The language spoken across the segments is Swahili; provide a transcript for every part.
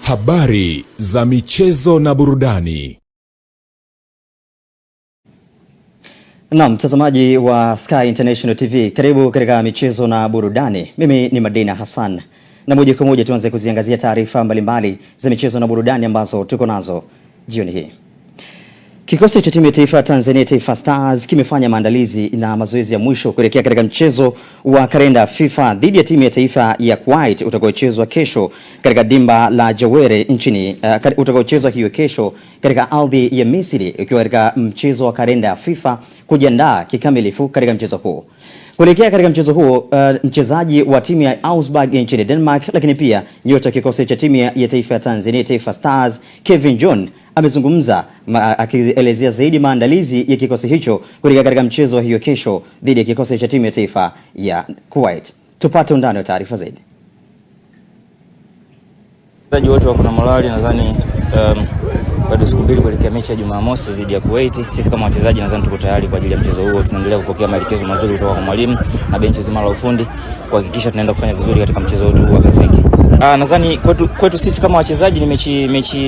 Habari za michezo na burudani. Naam, mtazamaji wa Sky International TV, karibu katika michezo na burudani. Mimi ni Madina Hassan. Na moja kwa moja tuanze kuziangazia taarifa mbalimbali za michezo na burudani ambazo tuko nazo jioni hii. Kikosi cha timu ya taifa Tanzania Taifa Stars kimefanya maandalizi na mazoezi ya mwisho kuelekea katika mchezo wa kalenda FIFA dhidi ya timu ya taifa ya Kuwait utakaochezwa kesho katika dimba la Jawere nchini utakaochezwa hiyo kesho katika ardhi ya Misri, ikiwa katika mchezo wa kalenda FIFA kujiandaa kikamilifu katika mchezo huo. Kuelekea katika mchezo huo, mchezaji wa timu ya Augsburg nchini Denmark, lakini pia nyota kikosi cha timu ya taifa ya Tanzania Taifa Stars Kevin John amezungumza akielezea zaidi maandalizi ya kikosi hicho kuelekea katika mchezo hiyo kesho dhidi ya kikosi cha timu ya taifa ya Kuwait. Tupate undani wa taarifa zaidi. Wachezaji wote wako na morali, nadhani bado siku mbili kuelekea mechi ya Jumamosi dhidi ya Kuwait. Sisi kama wachezaji nadhani tuko tayari kwa ajili ya mchezo huo. Tunaendelea kupokea maelekezo mazuri kutoka kwa mwalimu na benchi zima la ufundi kuhakikisha tunaenda kufanya vizuri katika mchezo wetu wa kirafiki. Nadhani kwetu sisi kama wachezaji ni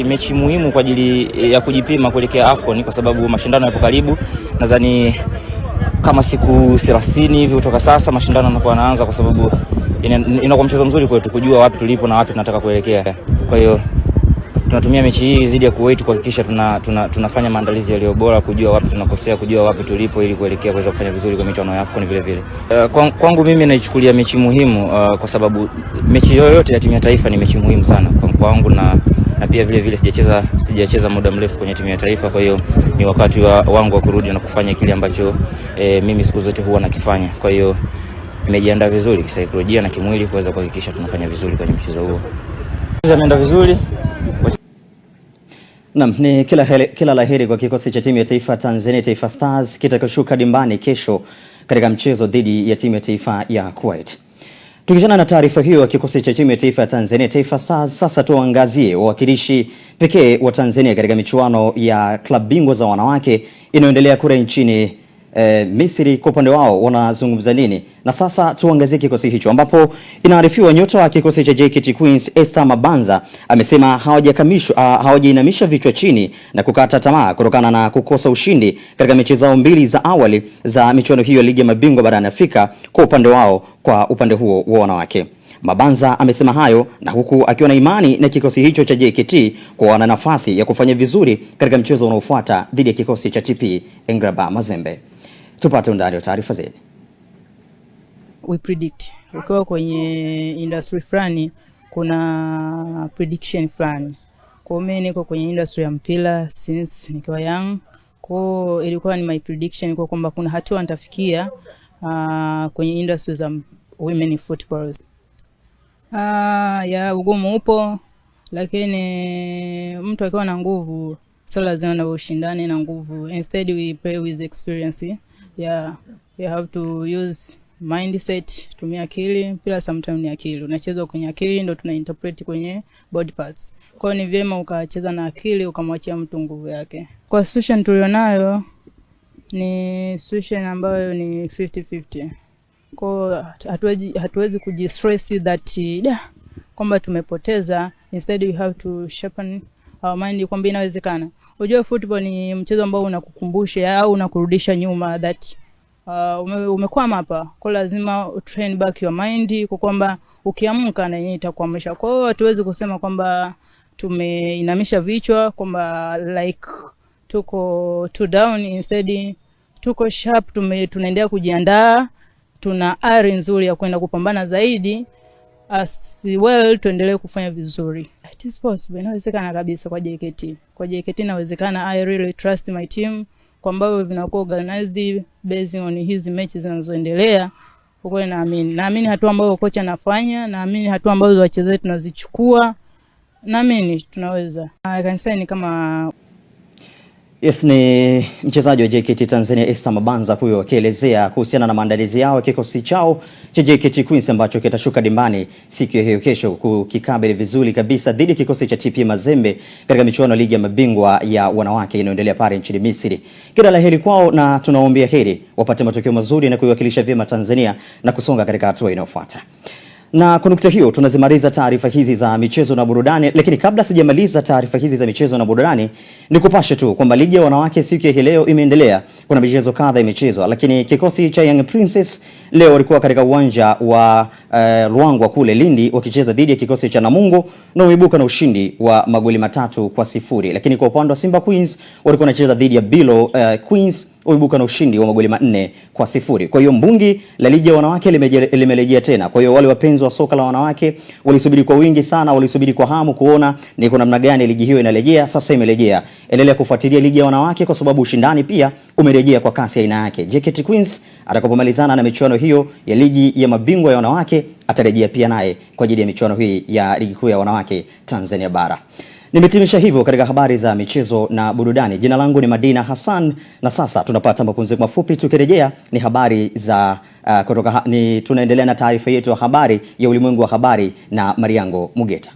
mechi muhimu kwa ajili ya kujipima kuelekea AFCON, kwa sababu mashindano yapo karibu. Nadhani kama siku 30 hivi kutoka sasa mashindano yanakuwa yanaanza, kwa sababu inakuwa mchezo mzuri kwetu kujua wapi tulipo na wapi tunataka kuelekea. Kwa hiyo tunatumia mechi hii dhidi ya Kuwait kuhakikisha tunafanya maandalizi yaliyo bora, kujua wapi tunakosea, kujua wapi tulipo ili kuelekea kuweza kufanya vizuri kwa michuano ya AFCON vile vile. Kwangu mimi naichukulia mechi muhimu kwa sababu mechi yoyote ya timu ya taifa ni mechi muhimu sana kwangu, na pia vile vile sijacheza muda mrefu kwenye timu ya taifa. Kwa hiyo ni wakati wangu wa kurudi na kufanya kile ambacho mimi siku zote huwa nakifanya. Kwa hiyo nimejiandaa vizuri kisaikolojia na kimwili kuweza kuhakikisha tunafanya vizuri kwenye mchezo huo. Ameenda vizuri. Naam, ni kila laheri kwa kikosi cha timu ya taifa Tanzania Taifa Stars kitakashuka dimbani kesho katika mchezo dhidi ya timu ya taifa ya Kuwait. Tukijana na taarifa hiyo ya kikosi cha timu ya taifa ya Tanzania Taifa Stars, sasa tuangazie wawakilishi pekee wa Tanzania katika michuano ya klabu bingwa za wanawake inayoendelea kule nchini Misri. Kwa upande wao wanazungumza nini? Na sasa tuangazie kikosi hicho ambapo inaarifiwa nyota wa kikosi cha JKT Queens Esther Mabanza amesema hawajainamisha vichwa chini na kukata tamaa kutokana na kukosa ushindi katika mechi zao mbili za awali za michuano hiyo ligi ya mabingwa barani Afrika kwa upande wao, kwa upande huo wa wanawake. Mabanza amesema hayo na huku akiwa na imani na kikosi hicho cha JKT kwa wana nafasi ya kufanya vizuri katika mchezo unaofuata dhidi ya kikosi cha TP Englaba Mazembe. Tupate undani wa taarifa zaidi. We predict. Ukiwa kwenye industry fulani kuna prediction fulani. Kwa mimi niko kwenye industry ya mpira since nikiwa young. Kwa ilikuwa ni my prediction kwa kwamba kuna hatua nitafikia kwenye industry za women football. Ya ugumu upo, lakini mtu akiwa na nguvu sio lazima na ushindani na nguvu. Instead we play with experience. Yeah, you have to use mindset, tumia akili. Pila sometimes ni akili. Unacheza kwenye akili ndio tuna interpret kwenye body parts. Kwa hiyo ni vyema ukacheza na akili ukamwachia mtu nguvu yake. Kwa situation tulionayo ni situation ambayo ni 50-50. Kwa hatuwezi kujistress that kwamba tumepoteza. Instead we have to sharpen our mind kwamba inawezekana. Unajua football ni mchezo ambao unakukumbusha au unakurudisha nyuma that umekwama hapa. Kwa lazima train back your mind kwa kwamba ukiamka na yenyewe itakuamsha. Kwa hiyo hatuwezi kusema kwamba tumeinamisha vichwa kwamba like tuko too down. Instead tuko sharp, tunaendelea kujiandaa, tuna ari nzuri ya kwenda kupambana zaidi. As well tuendelee kufanya vizuri. It is possible, inawezekana kabisa kwa JKT. Kwa JKT inawezekana. I really trust my team kwamba vinakuwa organized based on hizi mechi zinazoendelea. Kwa hiyo naamini hatua ambayo kocha anafanya, naamini hatua ambazo wachezaji tunazichukua, naamini tunaweza. I can say ni kama Yes, ni mchezaji wa JKT Tanzania Esther Mabanza huyo akielezea kuhusiana na maandalizi yao kikosi chao cha JKT Queens ambacho kitashuka dimbani siku hiyo kesho kukikabili vizuri kabisa dhidi ya kikosi cha TP Mazembe katika michuano ligi ya mabingwa ya wanawake inayoendelea pale nchini Misri. Kila la heri kwao na tunaombea heri wapate matokeo mazuri na kuiwakilisha vyema Tanzania na kusonga katika hatua inayofuata. Na kwa nukta hiyo tunazimaliza taarifa hizi za michezo na burudani, lakini kabla sijamaliza taarifa hizi za michezo na burudani, nikupashe tu kwamba ligi ya wanawake siku ya leo imeendelea. Kuna michezo kadha imechezwa, lakini kikosi cha Young Princess leo walikuwa katika uwanja wa Ruangwa kule Lindi wakicheza dhidi ya kikosi cha Namungo na wameibuka na ushindi wa magoli 3-0. Lakini kwa upande wa Simba Queens walikuwa wanacheza dhidi ya Bilo Queens, wameibuka na ushindi wa magoli 4-0. Kwa hiyo mbungi la ligi ya wanawake limerejea tena. Kwa hiyo wale wapenzi wa soka la wanawake walisubiri kwa wingi sana, walisubiri kwa hamu kuona ni kwa namna gani ligi hiyo inarejea. Sasa imerejea. Endelea kufuatilia ligi ya wanawake kwa sababu ushindani pia umerejea kwa kasi ya aina yake. JKT Queens atakapomalizana na michuano hiyo ya ligi ya mabingwa ya wanawake atarejea pia naye kwa ajili ya michuano hii ya ligi kuu ya wanawake Tanzania bara. Nimetimisha hivyo katika habari za michezo na burudani. Jina langu ni Madina Hassan na sasa tunapata mapumziko mafupi, tukirejea ni habari za tunaendelea na taarifa yetu ya habari ya ulimwengu wa habari na Mariango Mugeta.